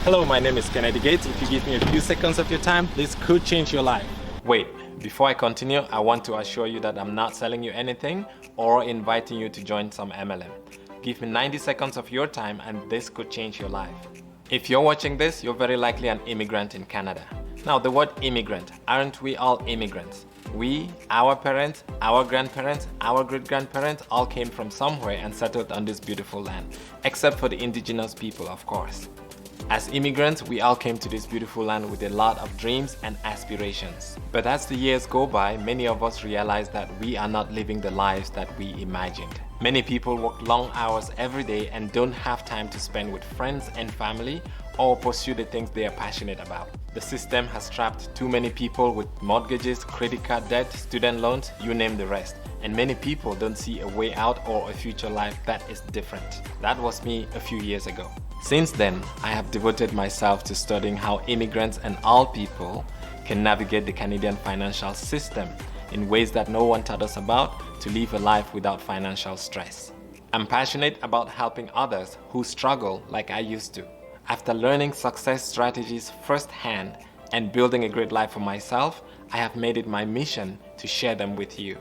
Hello, my name is Kennedy Gates. If you give me a few seconds of your time, this could change your life. Wait, before I continue, I want to assure you that I'm not selling you anything or inviting you to join some MLM. Give me 90 seconds of your time and this could change your life. If you're watching this, you're very likely an immigrant in Canada. Now, the word immigrant, aren't we all immigrants? We, our parents, our grandparents, our great-grandparents all came from somewhere and settled on this beautiful land, except for the indigenous people, of course. As immigrants, we all came to this beautiful land with a lot of dreams and aspirations. But as the years go by, many of us realize that we are not living the lives that we imagined. Many people work long hours every day and don't have time to spend with friends and family or pursue the things they are passionate about. The system has trapped too many people with mortgages, credit card debt, student loans, you name the rest. And many people don't see a way out or a future life that is different. That was me a few years ago. Since then, I have devoted myself to studying how immigrants and all people can navigate the Canadian financial system in ways that no one taught us about to live a life without financial stress. I'm passionate about helping others who struggle like I used to. After learning success strategies firsthand and building a great life for myself, I have made it my mission to share them with you.